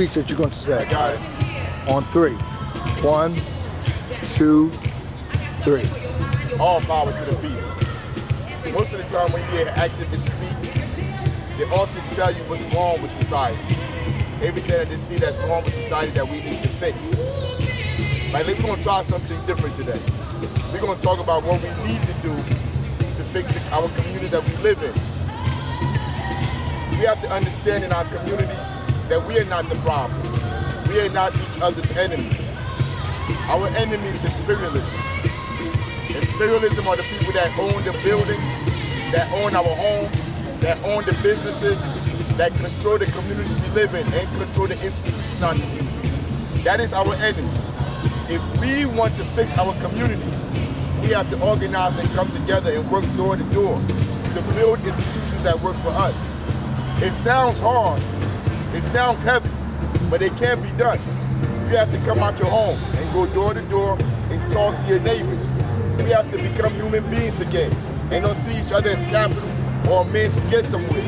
Speech that you're going to say. I got it. On 3. 1, 2, 3. All power to the people. Most of the time when you hear activists speak, they often tell you what's wrong with society. Everything that they see that's wrong with society that we need to fix. Like, we're going to try something different today. We're going to talk about what we need to do to fix our community that we live in. We have to understand in our communities that we are not the problem. We are not each other's enemies. Our enemy is imperialism. Imperialism are the people that own the buildings, that own our homes, that own the businesses, that control the communities we live in and control the institutions in our community. That is our enemy. If we want to fix our communities, we have to organize and come together and work door to door to build institutions that work for us. It sounds hard, it sounds heavy, but it can be done. You have to come out your home and go door to door and talk to your neighbors. We have to become human beings again and don't see each other as capital or a means to get somewhere.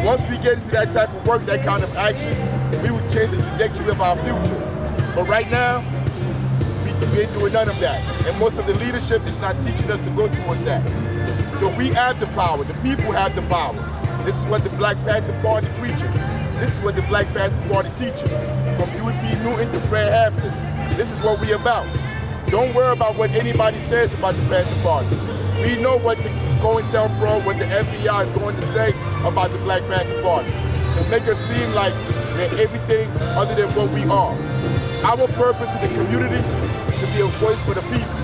Once we get into that type of work, that kind of action, we will change the trajectory of our future. But right now, we ain't doing none of that. And most of the leadership is not teaching us to go towards that. So we have the power, the people have the power. This is what the Black Panther Party preaches. This is what the Black Panther Party teaches. From UP Newton to Fred Hampton, this is what we about. Don't worry about what anybody says about the Panther Party. We know what the COINTELPRO, what the FBI is going to say about the Black Panther Party. They make us seem like we're everything other than what we are. Our purpose in the community is to be a voice for the people.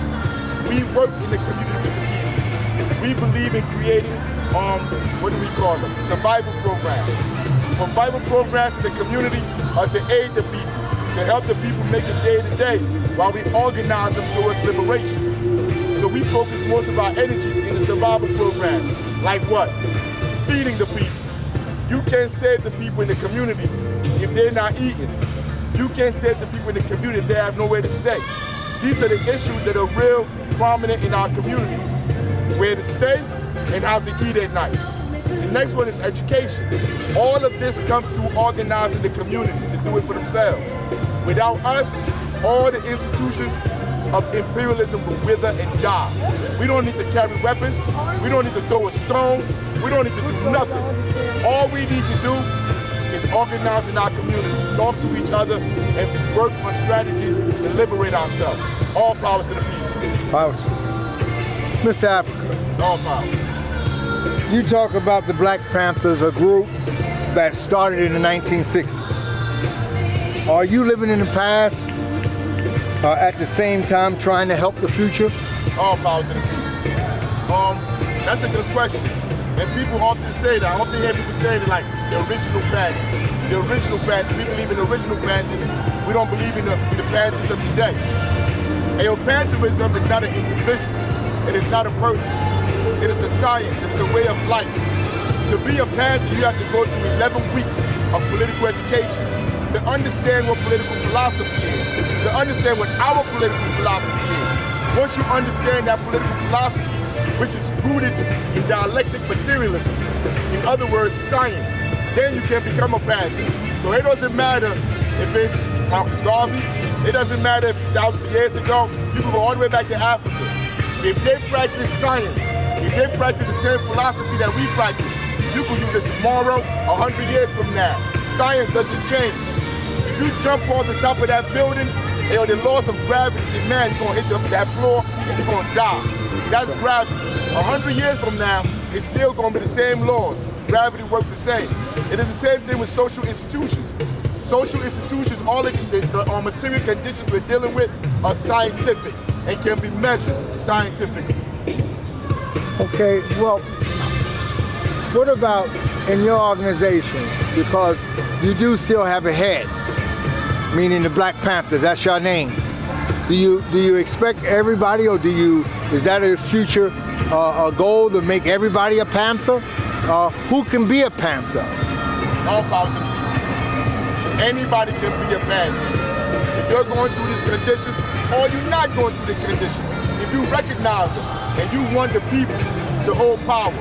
We work in the community with the people. We believe in creating, what do we call them? Survival programs. Survival programs in the community are to aid the people, to help the people make it day to day while we organize them towards liberation. So we focus most of our energies in the survival program. Like what? Feeding the people. You can't save the people in the community if they're not eating. You can't save the people in the community if they have nowhere to stay. These are the issues that are real prominent in our communities. Where to stay and how to eat at night. The next one is education. All of this comes through organizing the community to do it for themselves. Without us, all the institutions of imperialism will wither and die. We don't need to carry weapons. We don't need to throw a stone. We don't need to do nothing. All we need to do is organize in our community, talk to each other, and work on strategies to liberate ourselves. All power to the people. Power. Mr. Africa. All power. You talk about the Black Panthers, a group that started in the 1960s. Are you living in the past, at the same time trying to help the future? All power to the people. That's a good question. And people often say that. I often hear people say that, like, the original Panthers. The original Panthers, we believe in the original Panthers. We don't believe in the Panthers of today. And your Pantherism is not an individual. It is not a person. It is a science. It is a way of life. To be a Panther, you have to go through 11 weeks of political education to understand what political philosophy is, to understand what our political philosophy is. Once you understand that political philosophy, which is rooted in dialectic materialism, in other words, science, then you can become a Panther. So it doesn't matter if it's Marcus Garvey, it doesn't matter if 1,000 years ago, you can go all the way back to Africa. If they practice science, if they practice the same philosophy that we practice, you can use it tomorrow, 100 years from now. Science doesn't change. If you jump on the top of that building, the laws of gravity demand you're gonna hit that floor and you're gonna die. That's gravity. 100 years from now, it's still gonna be the same laws. Gravity works the same. It is the same thing with social institutions. Social institutions, all the material conditions we're dealing with are scientific and can be measured scientifically. Okay, well, what about in your organization? Because you do still have a head, meaning the Black Panther, that's your name. Do you expect everybody, or is that a future a goal to make everybody a Panther? Who can be a Panther? All power to the people. Anybody can be a Panther. If you're going through these conditions, or you're not going through the conditions, if you recognize them and you want the people to hold power,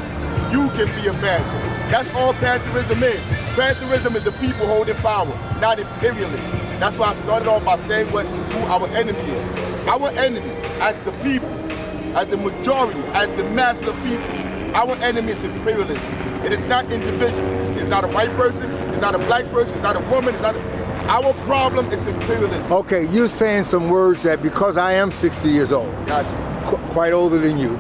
you can be a Panther. That's all Pantherism is. Pantherism is the people holding power, not imperialists. That's why I started off by saying who our enemy is. Our enemy, as the people, as the majority, as the mass of people, our enemy is imperialism. It is not individual. It's not a white person, it's not a black person, it's not a woman, it's not our problem is imperialism. Okay, you're saying some words that, because I am 60 years old, Gotcha. Quite older than you,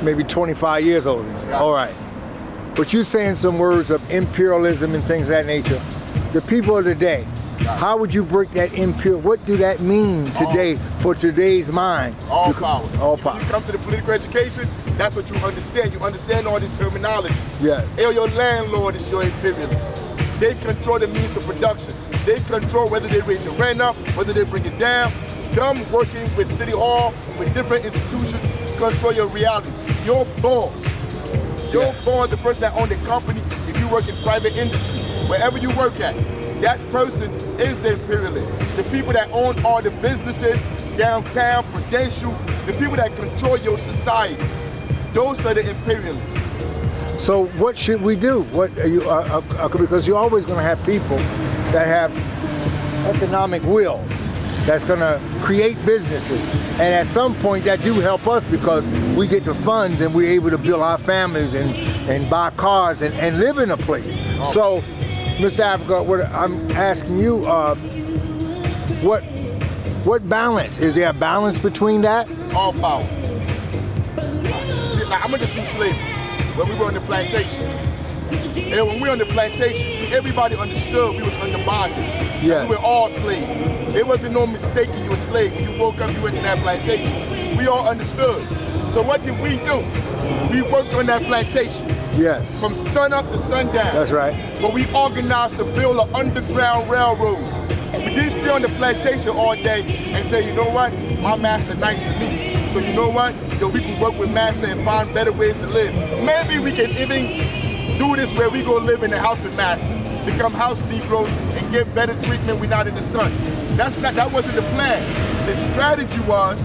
maybe 25 years older than you. Gotcha. All right. But you're saying some words of imperialism and things of that nature. The people of today, how would you break that imperial? What do that mean today for today's mind? All power. All power. When you come to the political education, that's what you understand. You understand all this terminology. Yeah. Your landlord is your imperialist. They control the means of production. They control whether they raise the rent up, whether they bring it down. Them working with City Hall, with different institutions, control your reality. Your boss. Your boss, the person that owns the company, if you work in private industry, wherever you work at, that person is the imperialist. The people that own all the businesses, downtown, Prudential, the people that control your society, those are the imperialists. So what should we do? What are you? Because you're always going to have people that have economic will, that's going to create businesses, and at some point that do help us because we get the funds and we're able to build our families and buy cars and live in a place. So, Mr. Africa, what I'm asking you, what balance? Is there a balance between that? All power. See, like, I'm gonna just use slavery. When we were on the plantation. And when we were on the plantation, see, everybody understood we was under bondage. Yeah. We were all slaves. It wasn't no mistake that you were a slave. When you woke up, you went to that plantation. We all understood. So what did we do? We worked on that plantation. Yes. From sun up to sundown. That's right. But we organized to build an underground railroad. We didn't stay on the plantation all day and say, you know what? My master nice to me. So you know what? Yo, we can work with master and find better ways to live. Maybe we can even do this where we go live in the house with master, become house Negroes and get better treatment. We're not in the sun. That wasn't the plan. The strategy was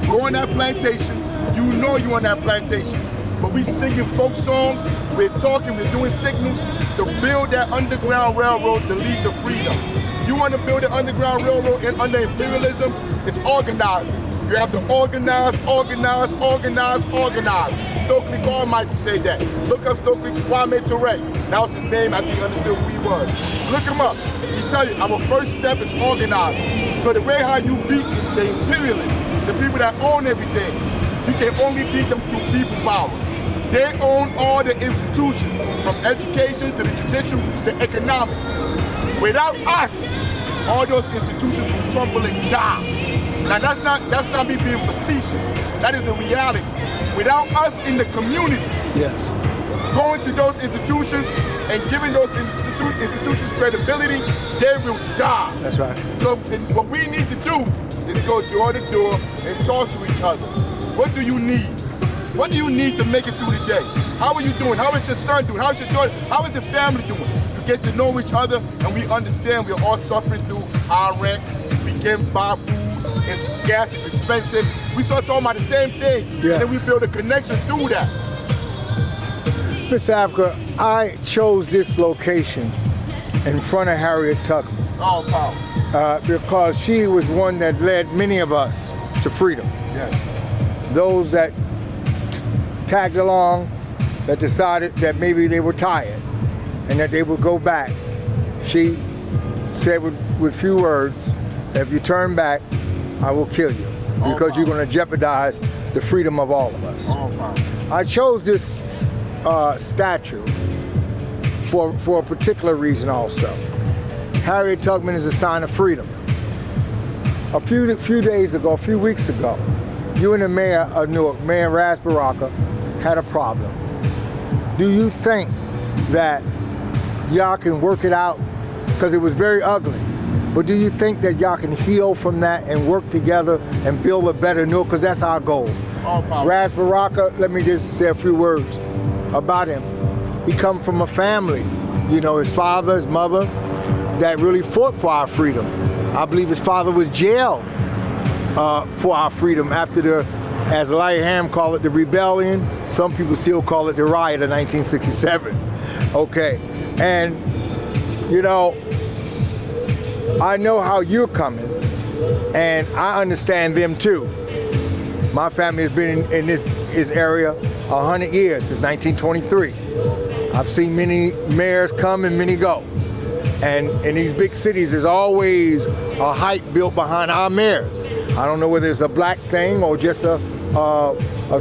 go on that plantation. You know you on that plantation. But we singing folk songs, we're talking, we're doing signals to build that underground railroad to lead to freedom. You want to build an underground railroad under imperialism? It's organizing. You have to organize, organize, organize, organize. Stokely Carmichael said that. Look up Stokely Kwame Ture. That was his name after he understood who he was. Look him up. He tell you, our first step is organizing. So the way how you beat the imperialists, the people that own everything, you can only beat them through people power. They own all the institutions, from education to the judicial to economics. Without us, all those institutions will crumble and die. Now that's not me being facetious. That is the reality. Without us in the community, yes, going to those institutions and giving those institutions credibility, they will die. That's right. So what we need to do is go door to door and talk to each other. What do you need? What do you need to make it through the day? How are you doing? How is your son doing? How is your daughter? How is the family doing? You get to know each other and we understand we're all suffering through high rent. We can't buy food. Gas is expensive. We start talking about the same things, yeah. And then we build a connection through that. Mr. Africa, I chose this location in front of Harriet Tubman. Oh, power. Because she was one that led many of us to freedom. Yes. Those that tagged along, that decided that maybe they were tired and that they would go back. She said with few words, if you turn back, I will kill you because you're going to jeopardize the freedom of all of us. I chose this statue for a particular reason also. Harriet Tubman is a sign of freedom. A few weeks ago, you and the mayor of Newark, Mayor Ras Baraka, had a problem. Do you think that y'all can work it out? Because it was very ugly. But do you think that y'all can heal from that and work together and build a better Newark? Because that's our goal. Ras Baraka, let me just say a few words about him. He come from a family, you know, his father, his mother, that really fought for our freedom. I believe his father was jailed for our freedom after the, as Lightham called it, the rebellion. Some people still call it the riot of 1967. Okay, and you know, I know how you're coming, and I understand them too. My family has been in this area 100 years, since 1923. I've seen many mayors come and many go. And in these big cities, there's always a hype built behind our mayors. I don't know whether it's a black thing or just a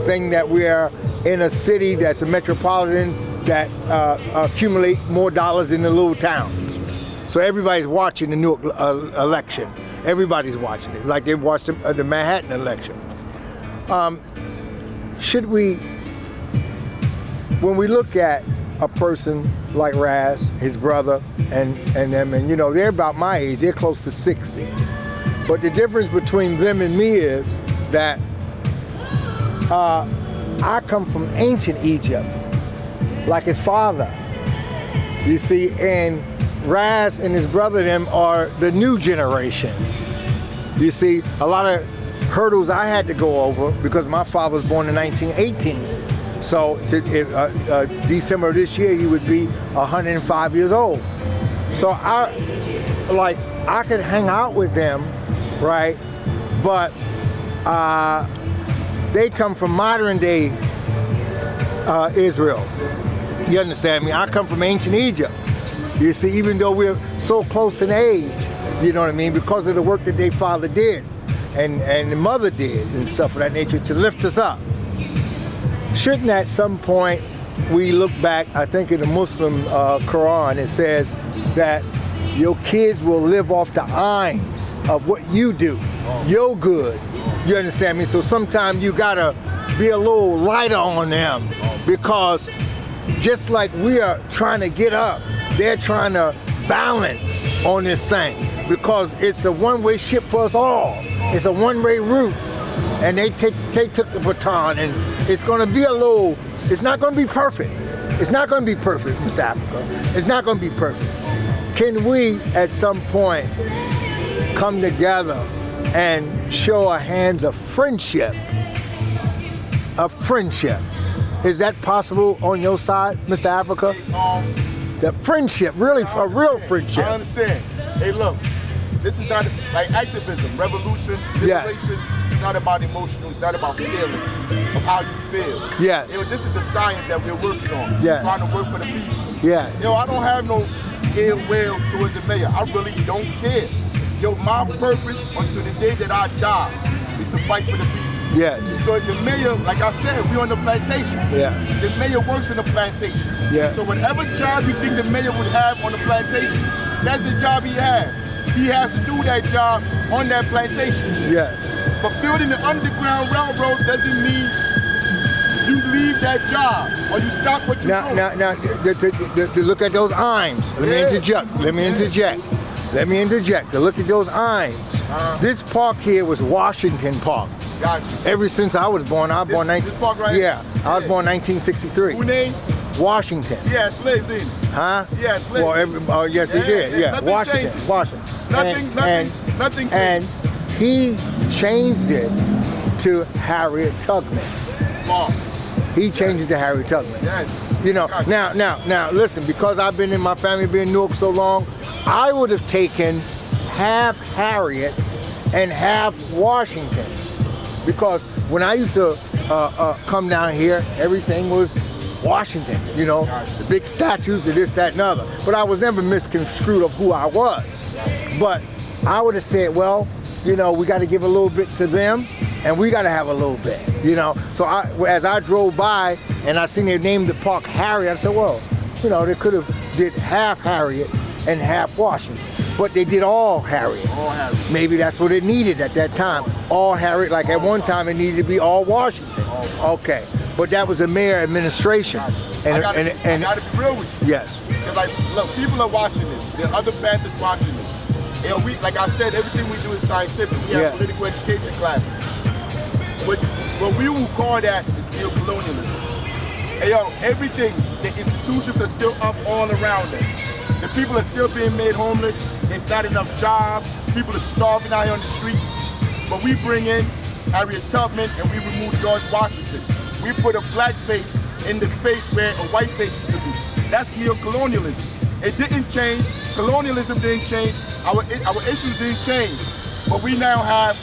thing that we are in a city that's a metropolitan that accumulate more dollars in the little towns. So everybody's watching the Newark election. Everybody's watching it, like they watched the Manhattan election. Should we, when we look at a person like Raz, his brother, and them, and you know, they're about my age, they're close to 60. But the difference between them and me is that I come from ancient Egypt, like his father, you see, and Raz and his brother, them are the new generation. You see, a lot of hurdles I had to go over because my father was born in 1918. So December of this year, he would be 105 years old. So I could hang out with them, right? But they come from modern day Israel. You understand me? I come from ancient Egypt. You see, even though we're so close in age, you know what I mean? Because of the work that their father did and the mother did and stuff of that nature to lift us up. Shouldn't at some point we look back, I think in the Muslim Quran, it says that your kids will live off the aims of what you do, your good. You understand me? So sometimes you gotta be a little lighter on them because just like we are trying to get up, they're trying to balance on this thing because it's a one-way ship for us all. It's a one-way route. And they took the baton, and it's going to be it's not going to be perfect. It's not going to be perfect, Mr. Africa. It's not going to be perfect. Can we, at some point, come together and show our hands of friendship? Of friendship. Is that possible on your side, Mr. Africa? The friendship, really, a real friendship. I understand. Hey, look, this is not like activism, revolution, liberation. Yeah. It's not about emotional, it's not about feelings of how you feel. Yeah. This is a science that we're working on. Yeah. Trying to work for the people. Yeah. I don't have no ill will towards the mayor. I really don't care. My purpose until the day that I die is to fight for the people. Yeah. So the mayor, like I said, we're on the plantation. Yeah. The mayor works on the plantation. Yeah. So whatever job you think the mayor would have on the plantation, that's the job he has. He has to do that job on that plantation. Yeah. But building the Underground Railroad doesn't mean you leave that job or you stop what you're doing. Now, to look at those aims. Let me interject. To look at those aims. This park here was Washington Park. Gotcha. Ever since I was born, This park right here? Yeah, I was born 1963. Who name? Washington. Yeah, slaves in. Huh? Yeah, slaves. Well, yes, he did. Yeah, Nothing Washington. changes. Washington. Nothing And changes. he changed it to Harriet Tubman. Law. He changed it to Harriet Tubman. Yes. You know, Gotcha. now, listen, because I've been in my family, been in Newark so long, I would have taken half Harriet and half Washington. Because when I used to come down here, everything was Washington, you know, the big statues of this, that, and other. But I was never misconstrued of who I was. But I would have said, well, you know, we got to give a little bit to them, and we got to have a little bit, you know. So as I drove by and I seen they named the park Harriet, I said, well, you know, they could have did half Harriet and half Washington. But they did all Harriet. All Harriet. Maybe that's what it needed at that time. All Harriet, like at one time it needed to be all Washington. Okay, but that was a mayor administration. I gotta be real with you. Yes. Because look, people are watching this. There are other Panthers watching this. And like I said, everything we do is scientific. We have political education classes. What we will call that is neo-colonialism. Hey, everything, the institutions are still up all around us. The people are still being made homeless. There's not enough jobs. People are starving out here on the streets. But we bring in Harriet Tubman and we remove George Washington. We put a black face in the space where a white face used to be. That's neo-colonialism. It didn't change. Colonialism didn't change. Our issues didn't change. But we now have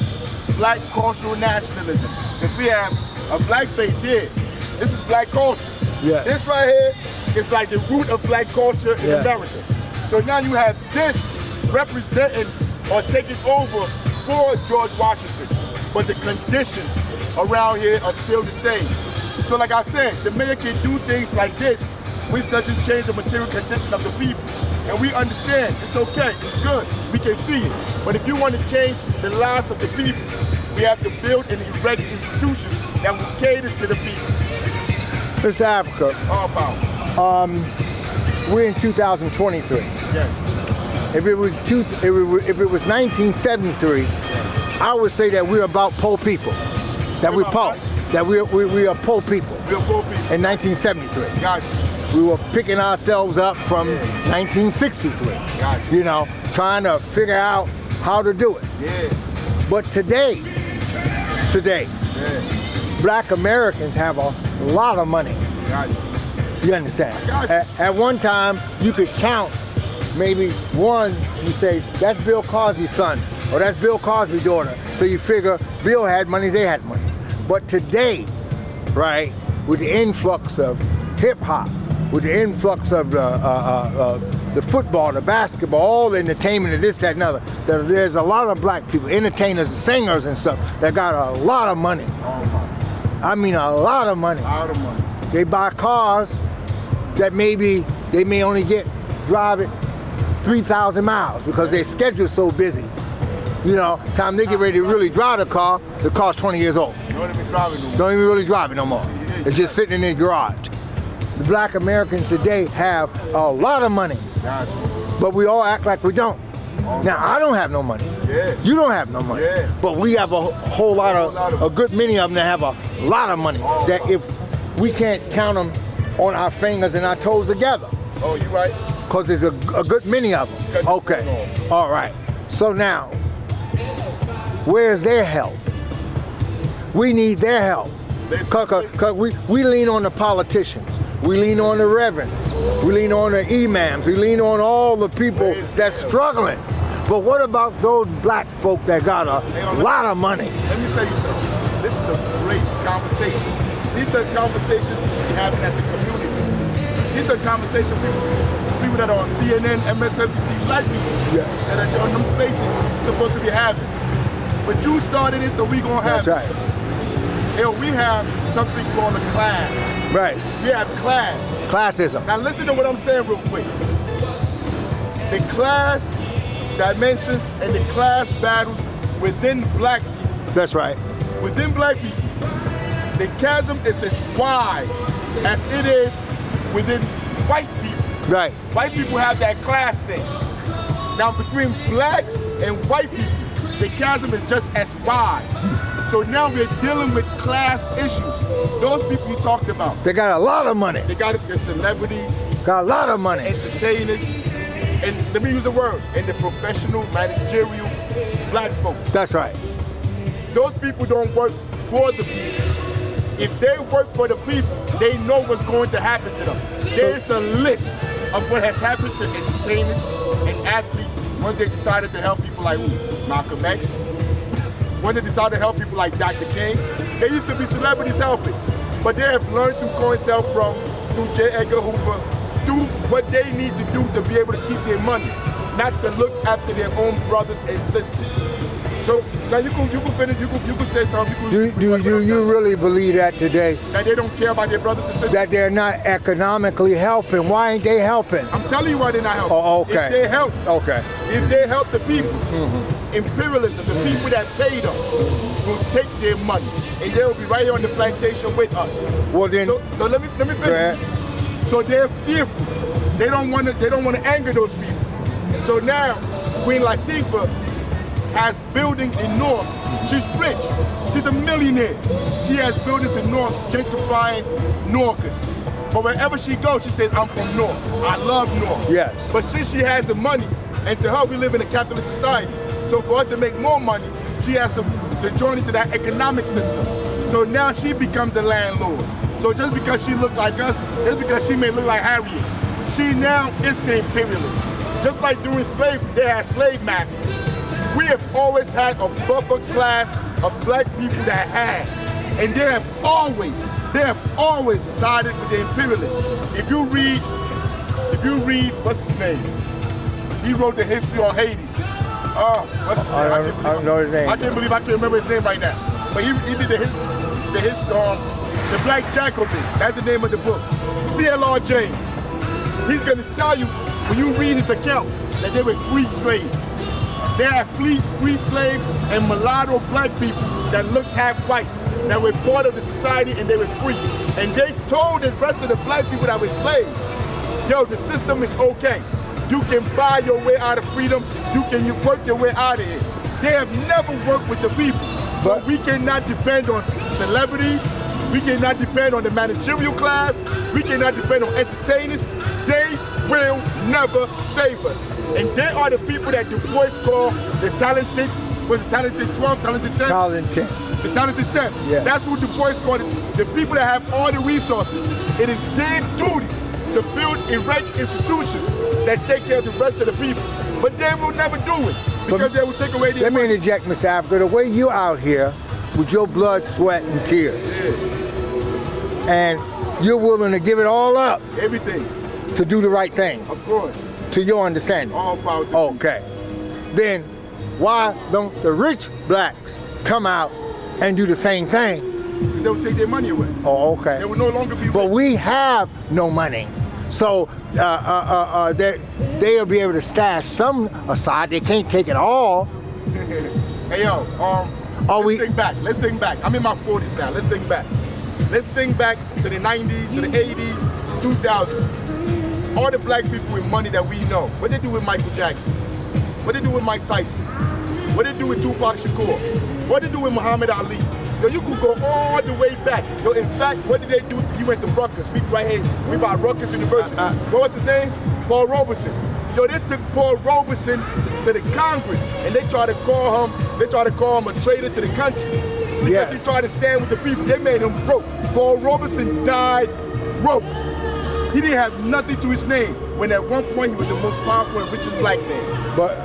black cultural nationalism. Because we have a black face here. This is black culture. Yeah. This right here is like the root of black culture in America. So now you have this representing or taking over for George Washington. But the conditions around here are still the same. So like I said, the mayor can do things like this, which doesn't change the material condition of the people. And we understand, it's okay, it's good, we can see it. But if you want to change the lives of the people, we have to build and erect institutions that will cater to the people. Mr. Africa, All power. we're in 2023. Yes. If it was 1973, I would say that we're about poor people. That we're poor. That we are poor people. We're poor people. In 1973. Gotcha. We were picking ourselves up from 1963. Gotcha. You know, trying to figure out how to do it. Yeah. But today, black Americans have a lot of money. Gotcha. You understand? I got you. At one time, you could count maybe one, you say, that's Bill Cosby's son, or that's Bill Cosby's daughter. So you figure Bill had money, they had money. But today, right, with the influx of hip hop, with the influx of the football, the basketball, all the entertainment and this, that, and other, there's a lot of black people, entertainers, singers and stuff, that got a lot of money. I mean a lot of money. A lot of money. They buy cars that maybe they may only drive it 3,000 miles because their schedule's so busy. You know, time they get ready to really drive the car's 20 years old. Don't even drive it no more. Don't even really drive it no more. It's just sitting in their garage. The black Americans today have a lot of money, Gotcha. but we all act like we don't. Now, I don't have no money. Yeah. You don't have no money. Yeah. But we have a whole lot of, a good many of them that have a lot of money that if we can't count them on our fingers and our toes together. Oh, you right. Because there's a good many of them. Okay. All right. So now, where's their help? We need their help. Because we lean on the politicians. We lean on the reverends. We lean on the imams. We lean on all the people that's struggling. But what about those black folk that got a lot of money? Let me tell you something. This is a great conversation. These are conversations we should be having at the community. These are conversations people that are on CNN, MSNBC, black people that are on them spaces supposed to be having. But you started it, so we gonna have it. That's right. Hell, we have something called a class. Right. We have class. Classism. Now listen to what I'm saying real quick. The class dimensions and the class battles within black people. That's right. Within black people, the chasm is as wide as it is within white people. Right. White people have that class thing. Now between blacks and white people, the chasm is just as wide. So now we're dealing with class issues. Those people you talked about. They got a lot of money. They got the celebrities, Got a lot of money. entertainers, and let me use a word, and the professional, managerial black folks. That's right. Those people don't work for the people. If they work for the people, they know what's going to happen to them. There's a list of what has happened to entertainers and athletes when they decided to help people like Malcolm X, when they decided to help people like Dr. King. They used to be celebrities helping, but they have learned through COINTELPRO, through J. Edgar Hoover, do what they need to do to be able to keep their money, not to look after their own brothers and sisters. So now you can finish. You can say something. Do you really believe that today? That they don't care about their brothers and sisters? That they're not economically helping? Why ain't they helping? I'm telling you why they're not helping. Oh, okay. If they help, if they help the people, imperialism, the people that pay them, will take their money, and they'll be right here on the plantation with us. Well then, so let me finish. So they're fearful. They don't want to anger those people. So now Queen Latifah has buildings in Newark. She's rich. She's a millionaire. She has buildings in Newark, gentrifying Newarkers. But wherever she goes, she says, I'm from Newark. I love Newark. Yes. But since she has the money, and to her, we live in a capitalist society. So for her to make more money, she has to join into that economic system. So now she becomes the landlord. So just because she look like us, just because she may look like Harriet, See, now it's the imperialists. Just like during slavery, they had slave masters. We have always had a buffer class of black people that had, and they have always sided with the imperialists. If you read, what's his name? He wrote the history on Haiti. What's his name? I don't know his name. I can't believe I can't remember his name right now. But he did the Black Jacobins. That's the name of the book. C.L.R. James. He's going to tell you, when you read his account, that they were free slaves. They had free slaves and mulatto black people that looked half white, that were part of the society and they were free. And they told the rest of the black people that were slaves, yo, the system is okay. You can buy your way out of freedom. You work your way out of it. They have never worked with the people. So we cannot depend on celebrities. We cannot depend on the managerial class. We cannot depend on entertainers. They will never save us. And they are the people that Du Bois called the talented, was it talented 12, talented 10? Talented 10. The talented 10. Yeah. That's what Du Bois called it. The people that have all the resources. It is their duty to build erect institutions that take care of the rest of the people. But they will never do it because they will take away their money. Let me interject, Mr. Africa. The way you out here with your blood, sweat, and tears, and you're willing to give it all up. Everything. To do the right thing. Of course. To your understanding. All power to okay. Then why don't the rich blacks come out and do the same thing? They will take their money away. Oh, okay. They will no longer be rich. But we have no money. So they'll be able to stash some aside. They can't take it all. Hey yo, think back. Let's think back. I'm in my 40s now. Let's think back. Let's think back to the 90s, to the 80s, 2000s. All the black people with money that we know. What they do with Michael Jackson? What they do with Mike Tyson? What they do with Tupac Shakur? What they do with Muhammad Ali? Yo, you could go all the way back. Yo, in fact, what did they do? He went to Rutgers. We right here. We by Rutgers University. What was his name? Paul Robeson. Yo, they took Paul Robeson to the Congress, and they tried to call him a traitor to the country because he tried to stand with the people. They made him broke. Paul Robeson died broke. He didn't have nothing to his name when at one point he was the most powerful and richest black man. But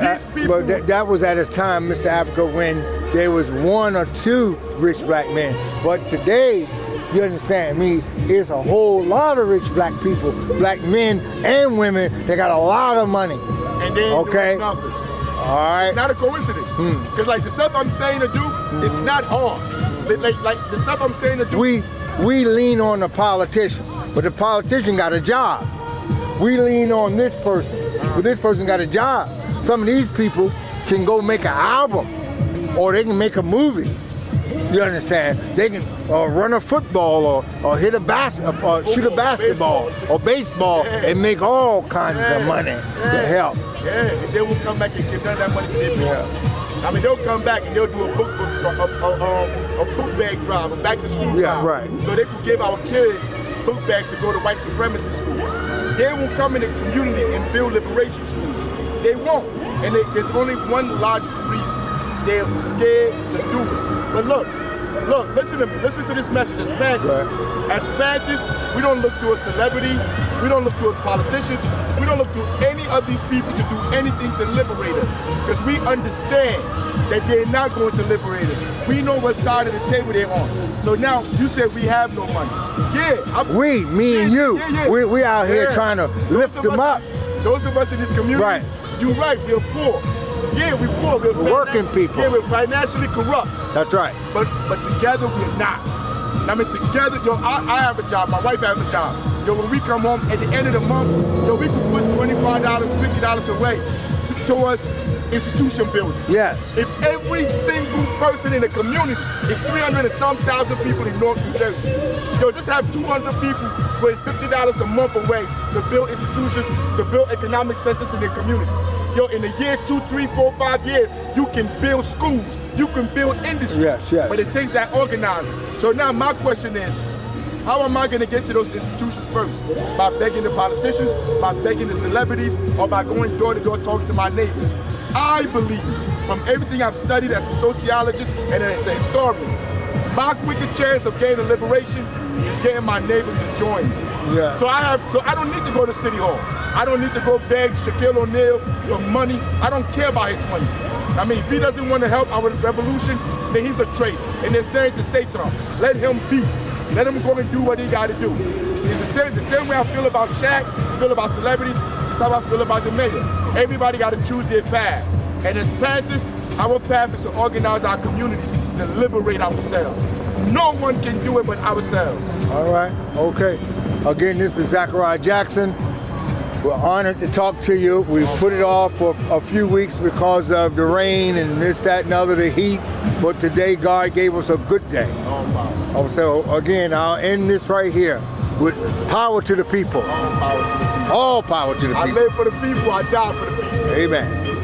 that was at his time, Mr. Africa, when there was one or two rich black men. But today, you understand me, it's a whole lot of rich black people, black men and women, they got a lot of money. And they ain't doing nothing. All right. It's not a coincidence. Because like the stuff I'm saying to do, it's not hard. Like the stuff I'm saying to do. We lean on the politician. But the politician got a job. We lean on this person, but this person got a job. Some of these people can go make an album, or they can make a movie. You understand? They can run a football, or hit a or shoot a basketball, or baseball, and make all kinds of money to help. Yeah, and they will come back and give none of that money to their people. I mean, they'll come back and they'll do a book bag drive, a back to school drive. Yeah, right. So they could give our kids book bags to go to white supremacist schools. They won't come in the community and build liberation schools. They won't. And there's only one logical reason. They're scared to do it. But look, listen to me. Listen to this message as Panthers. Right. As Panthers, we don't look towards celebrities. We don't look towards politicians. We don't look to any of these people to do anything to liberate us. Because we understand that they're not going to liberate us. We know what side of the table they're on. So now, you said we have no money. Me and you, we out here trying to lift them up. Those of us in this community, you're right, we're poor. Yeah, we're poor. We're working people. Yeah, we're financially corrupt. That's right. But together we're not. I mean, together, yo, I have a job, my wife has a job. Yo, when we come home at the end of the month, yo, we can put $25, $50 away towards institution building. Yes. If every single person in the community is 300 and some thousand people in North New Jersey, yo, just have 200 people putting $50 a month away to build institutions, to build economic centers in their community. Yo, in a year, 2, 3, 4, 5 years, you can build schools, you can build industry. Yes. But it takes that organizing. So now my question is, how am I going to get to those institutions first? By begging the politicians, by begging the celebrities, or by going door to door talking to my neighbors? I believe, from everything I've studied as a sociologist and as a historian, my quickest chance of gaining liberation is getting my neighbors to join me. Yeah. So I don't need to go to City Hall. I don't need to go beg Shaquille O'Neal for money. I don't care about his money. I mean, if he doesn't want to help our revolution, then he's a traitor. And there's nothing to say to him. Let him be. Let him go and do what he got to do. It's the same way I feel about Shaq, feel about celebrities, it's how I feel about the mayor. Everybody got to choose their path. And as Panthers, our path is to organize our communities to liberate ourselves. No one can do it but ourselves. All right, okay. Again, this is Zachariah Jackson. We're honored to talk to you. We put it off for a few weeks because of the rain and this, that, and other, the heat. But today, God gave us a good day. All power. So again, I'll end this right here with power to the people. All power to the people. All power to the people. I live for the people, I die for the people. Amen.